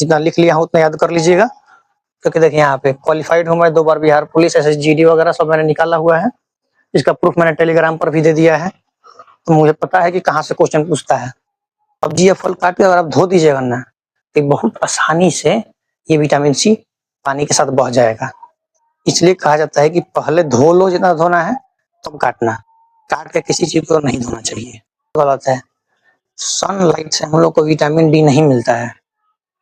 जितना लिख लिया हूँ उतना याद कर लीजिएगा, क्योंकि देखिए यहाँ पे क्वालिफाइड हूँ मैं 2 बार बिहार पुलिस, SSGD वगैरह सब मैंने निकाला हुआ है। इसका प्रूफ मैंने टेलीग्राम पर भी दे दिया है, तो मुझे पता है कि कहाँ से क्वेश्चन पूछता है। अब जी ये फल काट के अगर आप धो दीजिएगा ना, तो बहुत आसानी से ये विटामिन सी पानी के साथ बह जाएगा। इसलिए कहा जाता है कि पहले धो लो जितना धोना है, तब काटना। काट के किसी चीज को नहीं धोना चाहिए, गलत है। सनलाइट से हम लोग को विटामिन डी नहीं मिलता है।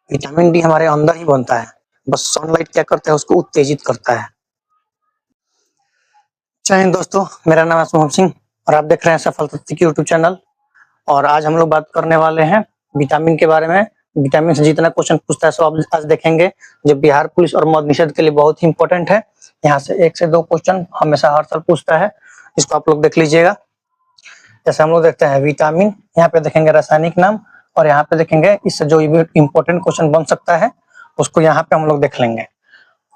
विटामिन डी हमारे अंदर ही बनता है, बस सनलाइट क्या करता है उसको उत्तेजित करता है। जय हिंद दोस्तों, मेरा नाम है शुभम सिंह और आप देख रहे हैं सफल तत्व यूट्यूब चैनल। और आज हम लोग बात करने वाले हैं विटामिन के बारे में। विटामिन से जितना क्वेश्चन पूछता है सो आप आज देखेंगे, जो बिहार पुलिस और मद्य निषेध के लिए बहुत ही इंपॉर्टेंट है। यहाँ से 1 से 2 क्वेश्चन हमेशा हर साल पूछता है, इसको आप लोग देख लीजिएगा। जैसे हम लोग देखते हैं विटामिन, यहाँ पे देखेंगे रासायनिक नाम, और यहाँ पे देखेंगे इससे जो इम्पोर्टेंट क्वेश्चन बन सकता है उसको यहाँ पे हम लोग देख लेंगे।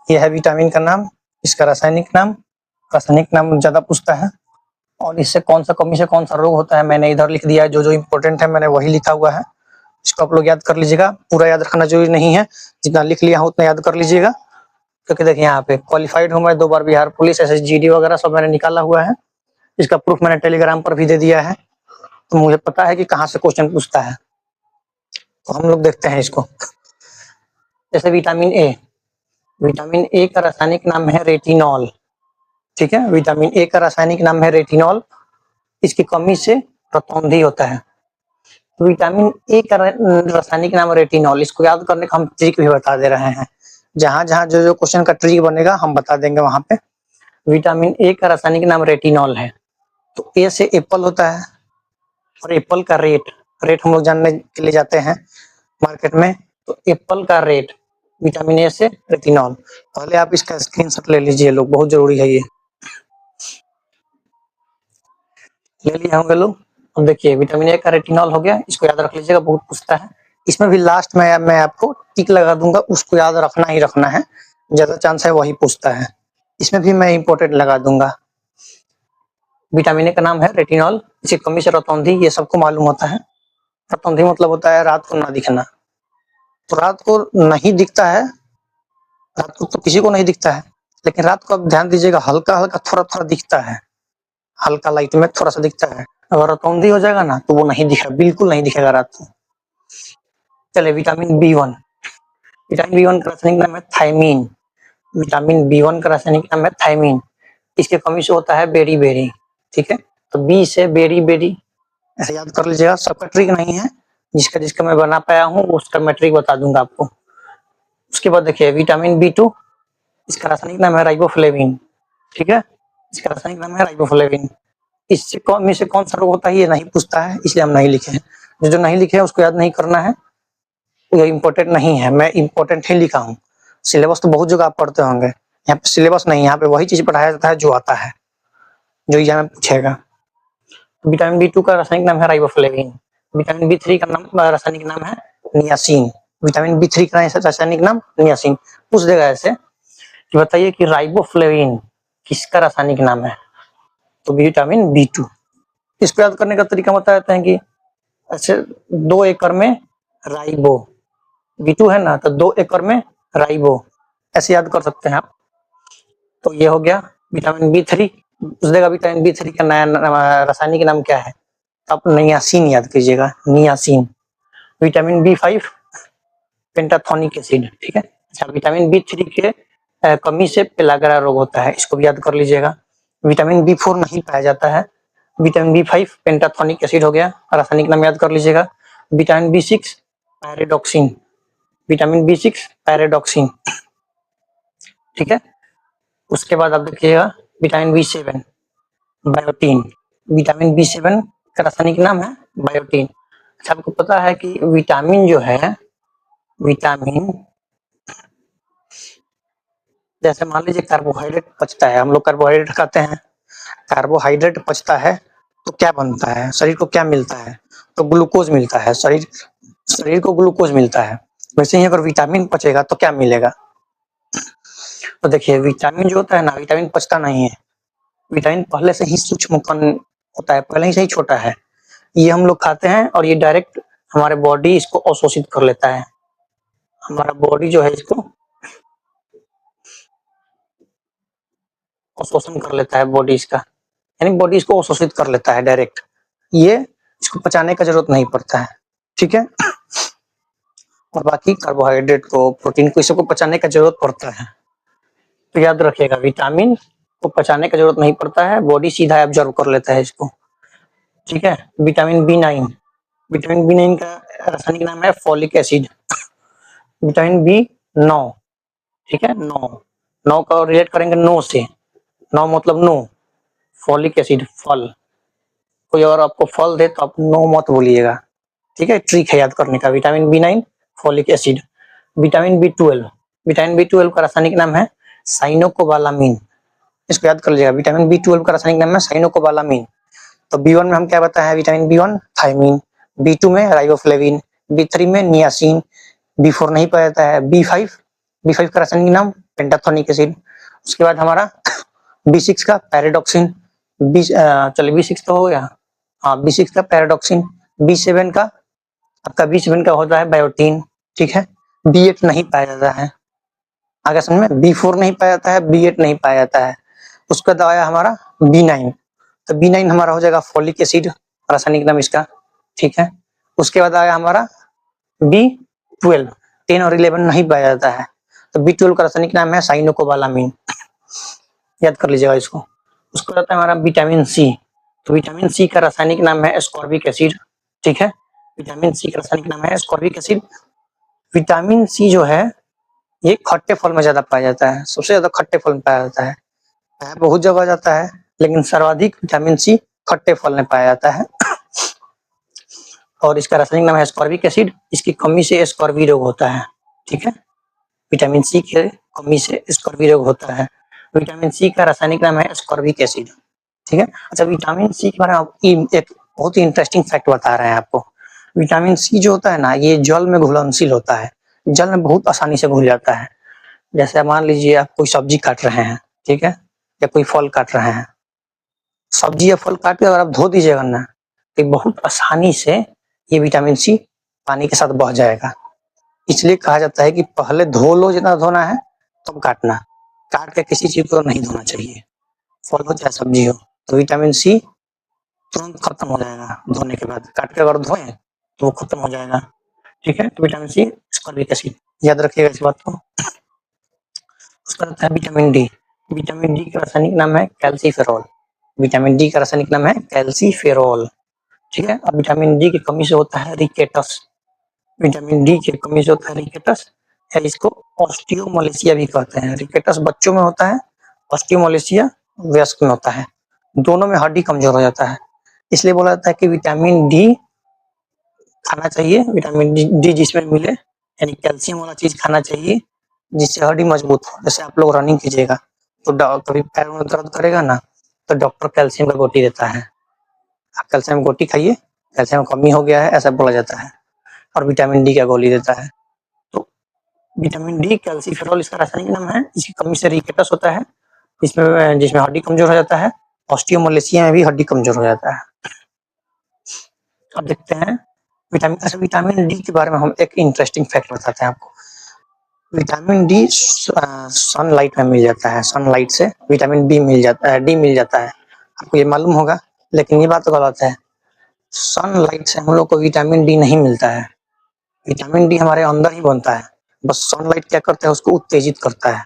यह है विटामिन का नाम, इसका रासायनिक नाम ज्यादा पूछता है, और इससे कौन सा कमी से कौन सा रोग होता है मैंने इधर लिख दिया है। जो इम्पोर्टेंट है मैंने वही लिखा हुआ है, इसको आप लोग याद कर लीजिएगा। पूरा याद रखना जरूरी नहीं है, जितना लिख लिया हूँ उतना याद कर लीजिएगा, क्योंकि देखिए यहाँ पे क्वालिफाइड हूँ मैं 2 बार बिहार पुलिस, SSGD वगैरह सब मैंने निकाला हुआ है। इसका प्रूफ मैंने टेलीग्राम पर भी दे दिया है, तो मुझे पता है कि कहाँ से क्वेश्चन पूछता है। तो हम लोग देखते हैं इसको। जैसे विटामिन ए का रासायनिक नाम है रेटिनॉल, ठीक है। विटामिन ए का रासायनिक नाम है रेटिनॉल, इसकी कमी से रतौंधी होता है। तो विटामिन ए का रासायनिक नाम रेटिनॉल, इसको याद करने का हम ट्रिक भी बता दे रहे हैं। जहां जहां जो क्वेश्चन का ट्रिक बनेगा हम बता देंगे वहां पे। विटामिन ए का रासायनिक नाम रेटिनॉल है। तो ए से एप्पल होता है, और एप्पल का रेट हम लोग जानने के लिए जाते हैं मार्केट में। तो एप्पल का रेट विटामिन ए से रेटिनॉल, पहले आप इसका स्क्रीनशॉट ले लीजिए लोग, बहुत जरूरी है ये। ले लिए होंगे लोग। अब देखिए विटामिन ए का रेटिनॉल हो गया, इसको याद रख लीजिएगा, बहुत पूछता है। इसमें भी लास्ट में मैं आपको टिक लगा दूंगा, उसको याद रखना ही रखना है, ज्यादा चांस है वही पूछता है। इसमें भी मैं इंपॉर्टेंट लगा दूंगा। विटामिन ए का नाम है रेटिनॉल, इसकी कमी से रतौंधी, ये सबको मालूम होता है। रतौंधी मतलब होता है रात को ना दिखना। तो रात को नहीं दिखता है, रात को तो किसी को नहीं दिखता है, लेकिन रात को आप ध्यान दीजिएगा हल्का हल्का थोड़ा थोड़ा दिखता है, हल्का लाइट में थोड़ा सा दिखता है। अगर रतौंधी हो जाएगा ना तो वो नहीं दिखेगा, बिल्कुल नहीं दिखेगा रात को। चले विटामिन B1, विटामिन B1 का रासायनिक नाम है थायमीन। विटामिन B1 का रासायनिक नाम है थायमीन, इसके कमी से होता है बेरी, ठीक है। तो बी से बेरी, ऐसे याद कर लीजिएगा। सबका ट्रिक नहीं है, जिसका मैं बना पाया हूँ उसका मैं ट्रिक बता दूंगा आपको। उसके बाद देखिए विटामिन B2, इसका रासायनिक नाम है राइबोफ्लेविन, ठीक है। इसका रासायनिक नाम है राइबोफ्लेविन। इससे कौन से कौन सा रोग होता है ये नहीं पूछता है, इसलिए हम नहीं लिखे हैं। जो नहीं लिखे हैं उसको याद नहीं करना है, ये इम्पोर्टेंट नहीं है, मैं इम्पोर्टेंट ही लिखा हूँ। सिलेबस तो बहुत जगह आप पढ़ते होंगे, यहाँ पे सिलेबस नहीं, यहाँ पे वही चीज पढ़ाया जाता है जो आता है, जो एग्जाम में पूछेगा। विटामिन B2 का रासायनिक नाम है राइबोफ्लेविन। विटामिन B3 का नाम रासायनिक नाम है नियासिन। विटामिन B3 का रासायनिक नाम नियासिन। पूछ देगा ऐसे कि बताइए कि राइबोफ्लेविन किसका रासायनिक नाम है, तो विटामिन B2। इसको याद करने का तरीका बता देते हैं कि ऐसे 2 एकड़ में राइबो, B2 है ना, तो 2 एकड़ में राइबो, ऐसे याद कर सकते हैं आप। तो ये हो गया विटामिन B3। पूछ देगा विटामिन B3 का नया रासायनिक नाम क्या है, आप नियासिन याद कीजिएगा, niacin. Vitamin B5 pantothenic acid, ठीक है। अच्छा, विटामिन B3 के कमी से पेलाग्रा रोग होता है, इसको भी याद कर लीजिएगा। विटामिन B4 नहीं पाया जाता है। विटामिन B5 पेंटाथोनिक एसिड हो गया, रासायनिक नाम याद कर लीजिएगा। विटामिन B6 पैरेडॉक्सिन, विटामिन B6 पैरेडॉक्सिन, ठीक है। उसके बाद आप देखिएगा vitamin B7 biotin. Vitamin B7 का रासायनिक नाम है बायोटीन। अच्छा, आपको पता है कि विटामिन जो है, विटामिन जैसे मान लीजिए कार्बोहाइड्रेट पचता है, हम लोग कार्बोहाइड्रेट खाते हैं, कार्बोहाइड्रेट पचता है तो क्या बनता है, शरीर को क्या मिलता है, तो ग्लूकोज मिलता है। शरीर को ग्लूकोज मिलता है। वैसे ही अगर विटामिन पचेगा तो क्या मिलेगा, तो देखिए विटामिन जो होता है ना, विटामिन पचता नहीं है। विटामिन पहले से ही सूक्ष्म कण होता है, पहले ही से ही छोटा है। ये हम लोग खाते हैं और ये डायरेक्ट हमारे बॉडी इसको अवशोषित कर लेता है, हमारा बॉडी जो है इसको अवशोषण कर लेता है, बॉडी इसका, यानी बॉडी इसको अवशोषित कर लेता है डायरेक्ट। ये इसको पचाने का जरूरत नहीं पड़ता है, ठीक है। और बाकी कार्बोहाइड्रेट को, प्रोटीन को, इसको पचाने का जरूरत पड़ता है। तो याद रखिएगा, विटामिन को पचाने का जरूरत नहीं पड़ता है, बॉडी सीधा एब्जॉर्ब कर लेता है इसको, ठीक है। विटामिन B9, विटामिन B9 का रासायनिक नाम है फॉलिक एसिड। विटामिन B9, ठीक है, 9 का रिलेट करेंगे नो से, 9 मतलब नो, फॉलिक एसिड फल, कोई और आपको फल दे तो आप नो मत बोलिएगा, ठीक है। ट्रिक है याद करने का। Vitamin B9, folic acid. Vitamin B12, vitamin B12 का रासायनिक नाम है साइनोकोबालामिन, इसको याद कर लीजिएगा। विटामिन B12 का रासायनिक नाम है साइनोकोबालामिन। तो B1 में हम क्या बताया है, विटामिन B1 थायमिन, B2 में राइबोफ्लेविन, B3 में नियासिन, B4 नहीं पाया जाता है, B5 का रासायनिक नाम पेंटाथोनिक एसिड। उसके बाद हमारा B6 का पैराडॉक्सिन, चलिए B6 तो हो गया, हाँ B6 का पैराडॉक्सिन। B7 का आपका B7 का होता है बायोटीन, ठीक है। B8 नहीं पाया जाता है, आगे समझ में, B4 नहीं पाया जाता है, B8 नहीं पाया जाता है। उसका बाद आया हमारा B9, तो B9 हमारा हो जाएगा फॉलिक एसिड, रासायनिक नाम इसका, ठीक है। उसके बाद आया हमारा B12, 10 और 11 नहीं पाया जाता है, तो B12 का रासायनिक नाम है साइनोकोबालामिन, याद कर लीजिएगा इसको। उसके बाद आता है हमारा विटामिन सी, तो विटामिन सी का रासायनिक नाम है एस्कॉर्बिक एसिड, ठीक है। विटामिन सी का रासायनिक नाम है एस्कॉर्बिक एसिड। विटामिन सी जो है ये खट्टे फल में ज्यादा पाया जाता है, सबसे ज्यादा खट्टे फल में पाया जाता है, बहुत जगह जाता है, लेकिन सर्वाधिक विटामिन सी खट्टे फल में पाया जाता है। और इसका रासायनिक नाम है एस्कॉर्बिक एसिड। इसकी कमी से स्कॉर्बी रोग होता है, ठीक है। विटामिन सी के कमी से स्कॉर्बी रोग होता है। विटामिन सी का रासायनिक नाम है एस्कॉर्बिक एसिड, ठीक है। अच्छा, विटामिन सी के बारे में आपकी एक बहुत ही इंटरेस्टिंग फैक्ट बता रहे हैं आपको। विटामिन सी जो होता है ना, ये जल में घुलनशील होता है, जल में बहुत आसानी से घुल जाता है। जैसे मान लीजिए आप कोई सब्जी काट रहे हैं, ठीक है, या कोई फल काट रहे हैं, सब्जी या फल काट के अगर आप धो दीजिएगा ना, तो बहुत आसानी से ये विटामिन सी पानी के साथ बह जाएगा। इसलिए कहा जाता है कि पहले धो लो जितना धोना है, तब काटना, काट के किसी चीज को नहीं धोना चाहिए, फल हो चाहे सब्जी हो। तो विटामिन सी तुरंत खत्म हो जाएगा धोने के बाद, काट के अगर धोएं तो वो खत्म हो जाएगा, ठीक है। तो विटामिन सी, एस्कॉर्बिक एसिड, याद रखिएगा इस बात को। उसका है विटामिन डी, विटामिन डी का रासायनिक नाम है कैल्सीफेरॉल, विटामिन डी का रासायनिक नाम है कैल्सीफेरॉल, ठीक है। अब विटामिन डी की कमी से होता है रिकेटस, विटामिन डी की कमी से होता है रिकेटस, या इसको ऑस्टियोमलेशिया भी कहते हैं। रिकेटस बच्चों में होता है, ऑस्टियोमलेशिया वयस्क में होता है, दोनों में हड्डी कमजोर हो जाता है। इसलिए बोला जाता है कि विटामिन डी खाना चाहिए, विटामिन डी जिसमें मिले, यानी कैल्शियम वाला चीज खाना चाहिए जिससे हड्डी मजबूत हो। जैसे आप लोग रनिंग कीजिएगा तो कभी पैर में दर्द करेगा ना, तो डॉक्टर कैल्शियम का गोटी देता है, आप कैल्शियम गोटी खाइए, कैल्शियम कमी हो गया है ऐसा बोला जाता है, और विटामिन डी का गोली देता है। तो विटामिन डी कैल्सीफेरॉल इसका रासायनिक नाम है। इसकी कमी से रिकेटस होता है, इसमें जिसमें हड्डी कमजोर हो जाता है, ऑस्टियोमलेशिया में भी हड्डी कमजोर हो जाता है। अब देखते हैं विटामिन डी के बारे में हम एक इंटरेस्टिंग फैक्ट बताते हैं आपको। विटामिन डी सनलाइट में मिल जाता है, सनलाइट से विटामिन डी मिल जाता है, आपको ये मालूम होगा, लेकिन ये बात तो गलत है। सनलाइट से हम लोग को विटामिन डी नहीं मिलता है, विटामिन डी हमारे अंदर ही बनता है, बस सनलाइट क्या करता है उसको उत्तेजित करता है।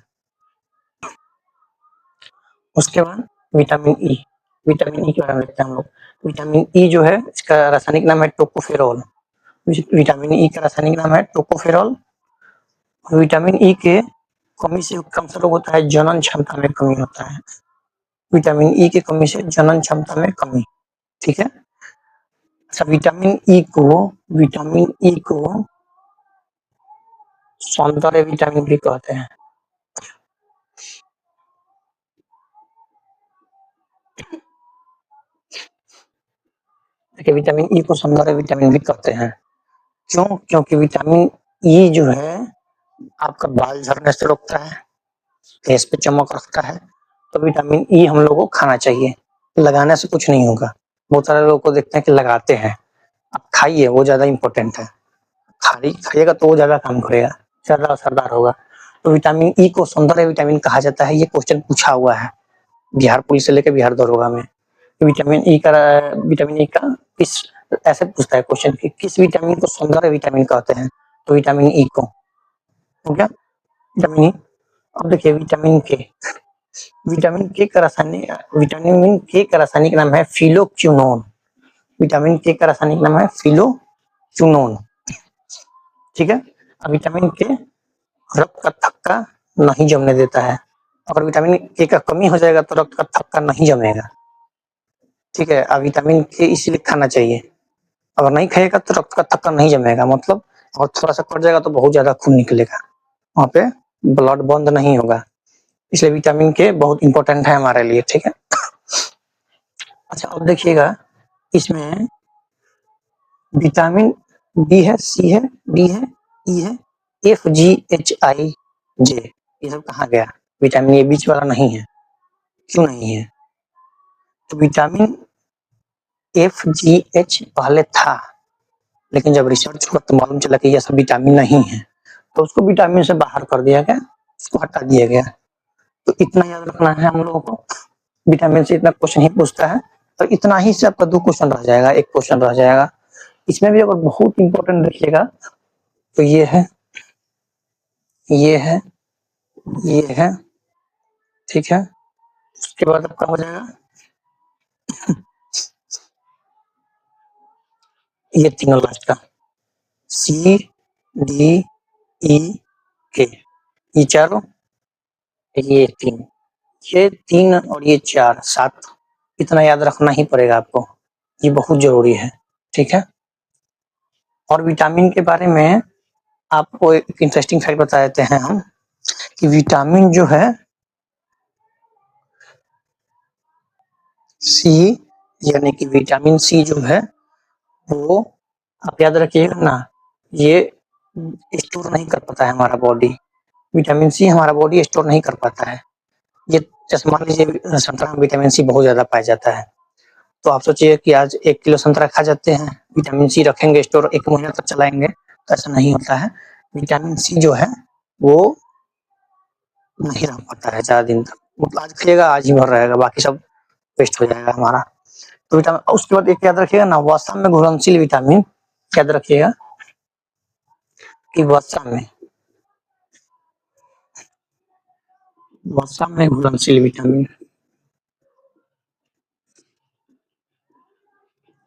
उसके बाद विटामिन ई, विटामिन ई के बारे में देखते हैं हम लोग। विटामिन ई जो है इसका रासायनिक नाम है टोकोफेरॉल, विटामिन ई का रासायनिक नाम है टोकोफेरॉल। विटामिन ई के कमी से कौन सा रोग होता है, जनन क्षमता में कमी होता है, विटामिन ई की कमी से जनन क्षमता में कमी, ठीक है। अच्छा, विटामिन ई को सौंदर्य विटामिन भी कहते हैं। देखिए, विटामिन ई को सौंदर्य विटामिन भी कहते हैं, क्यों? क्योंकि विटामिन ई जो है आपका बाल झड़ने से रोकता है, फेस पे चमक रखता है। तो विटामिन ई हम लोगों को खाना चाहिए, लगाने से कुछ नहीं होगा। बहुत सारे लोगों को देखते हैं कि लगाते हैं, आप खाइए, वो ज्यादा इंपॉर्टेंट है, खाइएगा तो वो ज्यादा काम करेगा। ज्यादा असरदार होगा। तो विटामिन ई को सौंदर्य विटामिन कहा जाता है। ये क्वेश्चन पूछा हुआ है बिहार पुलिस से लेकर बिहार दरोगा में। विटामिन ई का किस, ऐसे पूछता है क्वेश्चन कि किस विटामिन को सौंदर्य विटामिन कहते हैं, तो विटामिन ई को। हो गया विटामिन ई। अब देखिए विटामिन के का रासायनिक नाम है फिलोक्विनोन। विटामिन के का रासायनिक नाम है फिलोक्विनोन। ठीक है। अब विटामिन के रक्त का थक्का नहीं जमने देता है। अगर विटामिन के का कमी हो जाएगा तो रक्त का थक्का नहीं जमेगा। ठीक है। अब विटामिन के इसलिए खाना चाहिए, अगर नहीं खाएगा तो रक्त का थक्का नहीं जमेगा, मतलब और थोड़ा सा कट जाएगा तो बहुत ज्यादा खून निकलेगा, वहाँ पे ब्लड बंद नहीं होगा। इसलिए विटामिन के बहुत इंपॉर्टेंट है हमारे लिए। ठीक है। अच्छा अब देखिएगा इसमें विटामिन बी है, सी है, डी है, ई है, एफ जी एच आई जे, ये सब कहाँ गया? विटामिन ए बीच वाला नहीं है। क्यों नहीं है? तो विटामिन एफ जी एच पहले था, लेकिन जब रिसर्च हुआ तो मालूम चला कि यह सब विटामिन नहीं है, तो उसको विटामिन से बाहर कर दिया गया, उसको हटा दिया गया। तो इतना याद रखना है हम लोगों को, विटामिन से इतना क्वेश्चन ही पूछता है। और इतना ही से आपका 2 क्वेश्चन रह जाएगा, 1 क्वेश्चन रह जाएगा। इसमें भी अगर बहुत इंपॉर्टेंट देखिएगा तो ये है, ये है, ये है। ठीक है। उसके बाद आपका हो जाएगा ये तीनों लास्ट का, सी डी ई के, ये चारों, ये 3, ये 3 और ये 4, 7, इतना याद रखना ही पड़ेगा आपको, ये बहुत जरूरी है। ठीक है। और विटामिन के बारे में आपको एक इंटरेस्टिंग फैक्ट बता देते हैं हम कि विटामिन जो है सी, यानी कि विटामिन सी जो है वो आप याद रखिएगा ना, ये स्टोर नहीं कर पाता है हमारा बॉडी। विटामिन सी हमारा बॉडी स्टोर नहीं कर पाता है। ये जैसे मान लीजिए संतरा में विटामिन सी बहुत ज्यादा पाया जाता है, तो आप सोचिए कि आज 1 किलो संतरा खा जाते हैं, विटामिन सी रखेंगे स्टोर, 1 महीना तक चलाएंगे, तो ऐसा नहीं होता है। विटामिन सी जो है वो नहीं रह पाता है ज्यादा दिन तक, मतलब आज खाइएगा आज ही भर रहेगा, बाकी सब वेस्ट हो जाएगा हमारा। तो विटामिन, उसके बाद एक याद रखिएगा ना, वसा में घुलनशील विटामिन, याद रखिएगा कि वसा में घुलनशील विटामिन,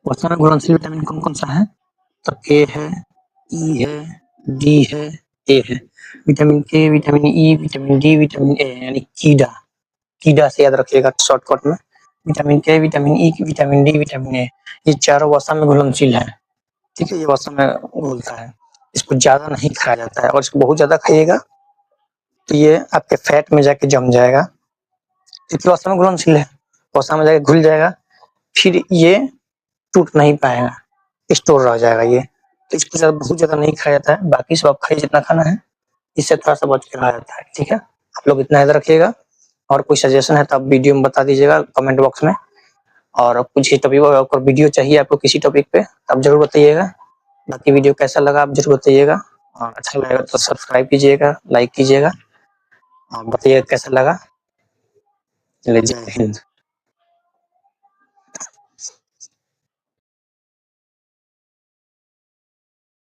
वसा में घुलनशील विटामिन कौन कौन सा है? तो के है, ई है, डी है, ए है। विटामिन के, vitamin E, vitamin D, vitamin A, यानी कीड़ा, कीड़ा से याद रखिएगा शॉर्टकट में। विटामिन के, vitamin E, vitamin D, vitamin A, ये चारों वसा में घुलनशील है। ठीक है। ये वसा में घुलता है, इसको ज्यादा नहीं खाया जाता है, और इसको बहुत ज्यादा खाइएगा तो ये आपके फैट में जाके जम जाएगा, क्योंकि वसा में घुलनशील है, वसा में जाके घुल जाएगा, फिर ये टूट नहीं पाएगा, स्टोर रह जाएगा ये। तो इसको बहुत ज्यादा नहीं खाया जाता है, बाकी सब आप खाइए जितना खाना है, इससे थोड़ा सा बच के रहा जाता है। ठीक है। आप लोग इतना याद रखिएगा, और कोई सजेशन है तो आप वीडियो में बता दीजिएगा कमेंट बॉक्स में, और कुछ ही टॉपिक और वीडियो चाहिए आपको किसी टॉपिक पे आप जरूर बताइएगा। बाकी वीडियो कैसा लगा आप जरूर बताइएगा, और अच्छा लगेगा तो सब्सक्राइब कीजिएगा, लाइक कीजिएगा, और बताइएगा कैसा लगा। चलिए, जय हिंद।